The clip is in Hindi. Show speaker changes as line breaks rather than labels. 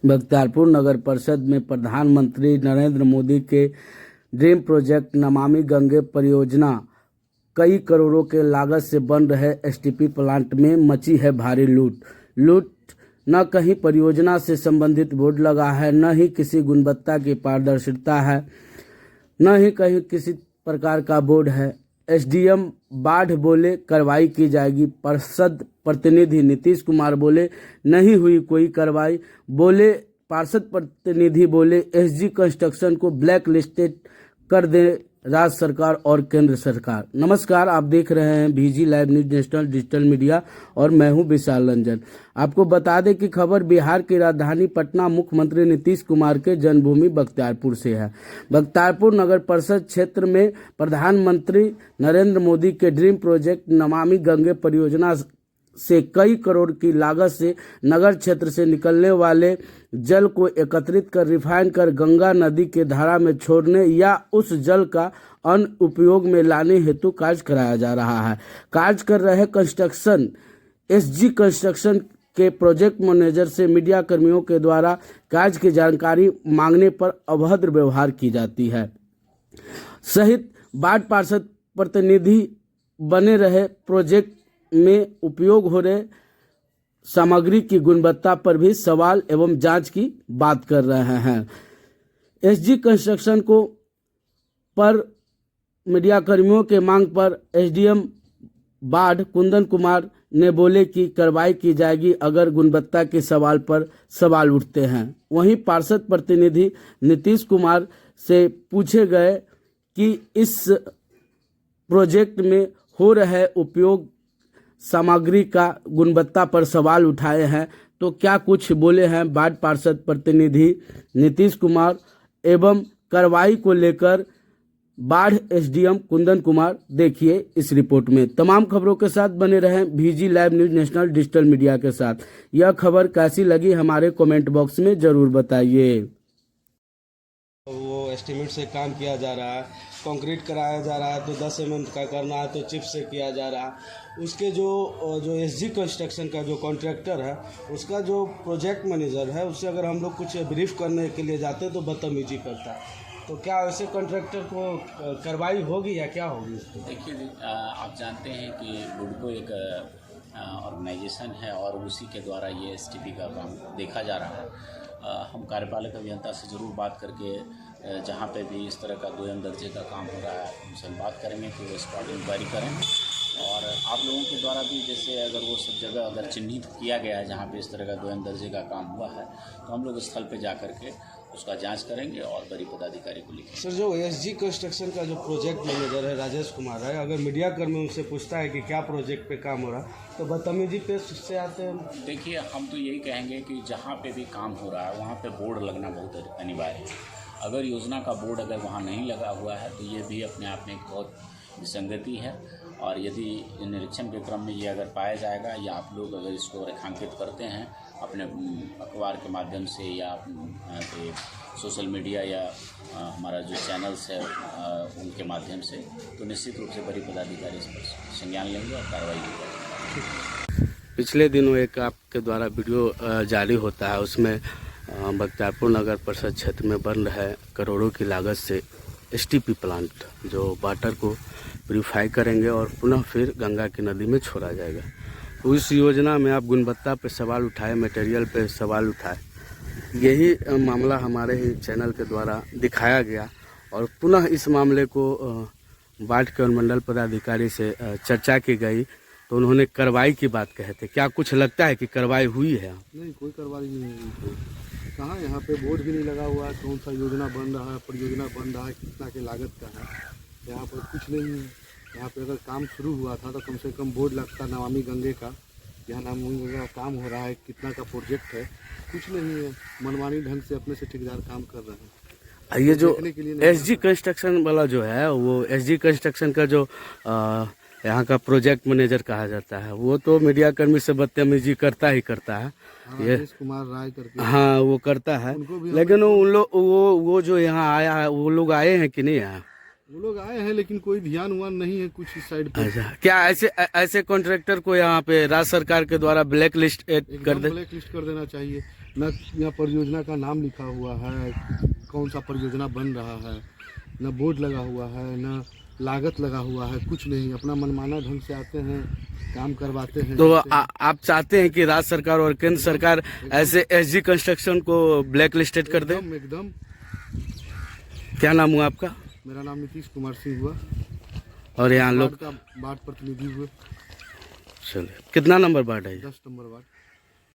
बख्तियारपुर नगर परिषद में प्रधानमंत्री नरेंद्र मोदी के ड्रीम प्रोजेक्ट नमामि गंगे परियोजना कई करोड़ों के लागत से बन रहे एसटीपी प्लांट में मची है भारी लूट न कहीं परियोजना से संबंधित बोर्ड लगा है, न ही किसी गुणवत्ता की पारदर्शिता है, न ही कहीं किसी प्रकार का बोर्ड है। एसडीएम बाढ़ बोले कार्रवाई की जाएगी, पार्षद प्रतिनिधि नीतीश कुमार बोले नहीं हुई कोई कार्रवाई, बोले पार्षद प्रतिनिधि बोले एसजी कंस्ट्रक्शन को ब्लैक लिस्टेड कर दे राज्य सरकार और केंद्र सरकार। नमस्कार, आप देख रहे हैं VG live news national digital media और मैं हूं विशाल रंजन। आपको बता दें कि खबर बिहार की राजधानी पटना मुख्यमंत्री नीतीश कुमार के जन्मभूमि बख्तियारपुर से है। बख्तियारपुर नगर परिषद क्षेत्र में प्रधानमंत्री नरेंद्र मोदी के ड्रीम प्रोजेक्ट नमामि गंगे परियोजना से कई करोड़ की लागत से नगर क्षेत्र से निकलने वाले जल को एकत्रित कर रिफाइन कर गंगा नदी के धारा में छोड़ने या उस जल का अन्य उपयोग में लाने हेतु कार्य कराया जा रहा है। कार्य कर रहे कंस्ट्रक्शन एसजी कंस्ट्रक्शन के प्रोजेक्ट मैनेजर से मीडिया कर्मियों के द्वारा कार्य की जानकारी मांगने पर अभद्र व्यवहार की जाती है सहित वार्ड पार्षद प्रतिनिधि बने रहे प्रोजेक्ट में उपयोग हो रहे सामग्री की गुणवत्ता पर भी सवाल एवं जांच की बात कर रहे हैं। एसजी कंस्ट्रक्शन को पर मीडिया कर्मियों के मांग पर एसडीएम बाढ़ कुंदन कुमार ने बोले कि कार्रवाई की जाएगी अगर गुणवत्ता के सवाल पर सवाल उठते हैं। वहीं पार्षद प्रतिनिधि नीतीश कुमार से पूछे गए कि इस प्रोजेक्ट में हो रहे उपयोग सामग्री का गुणवत्ता पर सवाल उठाए हैं, तो क्या कुछ बोले हैं वार्ड पार्षद प्रतिनिधि नीतीश कुमार एवं कार्रवाई को लेकर बाढ़ एसडीएम कुंदन कुमार। देखिए इस रिपोर्ट में। तमाम खबरों के साथ बने रहें VG live news national digital media के साथ। यह खबर कैसी लगी हमारे कमेंट बॉक्स में जरूर बताइए।
वो एस्टीमेट से काम किया जा रहा है, कंक्रीट कराया जा रहा है तो 10 mm का करना है तो चिप से किया जा रहा है। उसके जो एसजी कंस्ट्रक्शन का जो कॉन्ट्रैक्टर है उसका जो प्रोजेक्ट मैनेजर है उससे अगर हम लोग कुछ ब्रीफ करने के लिए जाते हैं तो बदतमीजी करता है। तो क्या वैसे कॉन्ट्रैक्टर को कार्रवाई होगी या क्या होगी?
देखिए, आप जानते हैं कि बुडको एक ऑर्गेनाइजेशन है और उसी के द्वारा ये एसटीपी का काम देखा जा रहा है। हम कार्यपालक अभियंता से ज़रूर बात करके जहाँ पे भी इस तरह का दोयम दर्जे का काम हो रहा है उनसे हम बात करेंगे कि वो स्पॉट इंक्वायरी करें और आप लोगों के द्वारा भी जैसे अगर वो सब जगह अगर चिन्हित किया गया है जहाँ पे इस तरह का दोयम दर्जे का काम हुआ है तो हम लोग स्थल पे जा करके उसका जांच करेंगे और बड़ी पदाधिकारी को लिखेंगे।
सर, जो एसजी कंस्ट्रक्शन का जो प्रोजेक्ट मैनेजर है राजेश कुमार है, अगर मीडिया कर्मी उनसे पूछता है कि क्या प्रोजेक्ट पे काम हो रहा है तो बदतमीजी पे उससे आते हैं।
देखिए, हम तो यही कहेंगे कि जहाँ पे भी काम हो रहा है वहाँ पे बोर्ड लगना बहुत अनिवार्य है। अगर योजना का बोर्ड अगर वहाँ नहीं लगा हुआ है तो ये भी अपने आप में एक बहुत विसंगति है और यदि निरीक्षण के क्रम में ये अगर पाया जाएगा या आप लोग अगर इसको रेखांकित करते हैं अपने अखबार के माध्यम से या सोशल मीडिया या हमारा जो चैनल्स है उनके माध्यम से, तो निश्चित रूप से बड़ी पदाधिकारी इस पर संज्ञान लेंगे और कार्रवाई भी करेंगे।
पिछले दिनों एक आपके द्वारा वीडियो जारी होता है, उसमें बख्तियारपुर नगर परिषद क्षेत्र में बन रहे करोड़ों की लागत से एसटीपी प्लांट जो वाटर को प्यूरिफाई करेंगे और पुनः फिर गंगा की नदी में छोड़ा जाएगा। उस योजना में आप गुणवत्ता पे सवाल उठाए, मटेरियल पे सवाल उठाए। यही मामला हमारे ही चैनल के द्वारा दिखाया गया और पुनः इस मामले को वार्ड के मंडल पदाधिकारी से चर्चा की गई तो उन्होंने कार्रवाई की बात कहे थे। क्या कुछ लगता है कि कार्रवाई हुई है?
नहीं, कोई कार्रवाई नहीं हुई। कहाँ, यहाँ पे बोर्ड भी नहीं लगा हुआ है, कौन सा योजना बन रहा है, परियोजना बन रहा है, कितना की लागत का है, यहाँ पर कुछ नहीं है। यहाँ पे अगर काम शुरू हुआ था तो कम से कम बोर्ड लगता नमामि गंगे का, यहाँ नमामि गंगे का काम हो रहा है, कितना का प्रोजेक्ट है, कुछ नहीं है। मनमानी ढंग से अपने से ठेकेदार काम कर रहे हैं।
ये जो एसजी कंस्ट्रक्शन वाला जो है वो एसजी कंस्ट्रक्शन का जो यहाँ का प्रोजेक्ट मैनेजर कहा जाता है वो तो मीडिया कर्मी से बदतमीजी करता ही करता है।
ये कुमार राय करके,
हाँ, वो करता है, लेकिन उन लोग वो जो यहाँ आया है वो लोग आए हैं कि नहीं आए?
वो लोग आए हैं लेकिन कोई ध्यान वान नहीं है कुछ इस साइड पे।
अच्छा, क्या ऐसे कॉन्ट्रैक्टर को यहाँ पे राज्य सरकार के द्वारा ब्लैक लिस्ट कर
ब्लैक लिस्ट कर देना चाहिए। न यहाँ परियोजना का नाम लिखा हुआ है, कौन सा परियोजना बन रहा है, न बोर्ड लगा हुआ है, न लागत लगा हुआ है, कुछ नहीं। अपना मनमाना ढंग से आते हैं, काम करवाते हैं।
तो आप चाहते हैं कि राज्य सरकार और केंद्र सरकार ऐसे एसजी कंस्ट्रक्शन को ब्लैक लिस्टेड कर दे?
एकदम एकदम।
क्या नाम हुआ आपका?
मेरा नाम नीतीश कुमार सिंह हुआ
और यहाँ लोग
वार्ड का वार्ड प्रतिनिधि हुए।
चलिए, कितना नंबर वार्ड है ये?
10 नंबर वार्ड।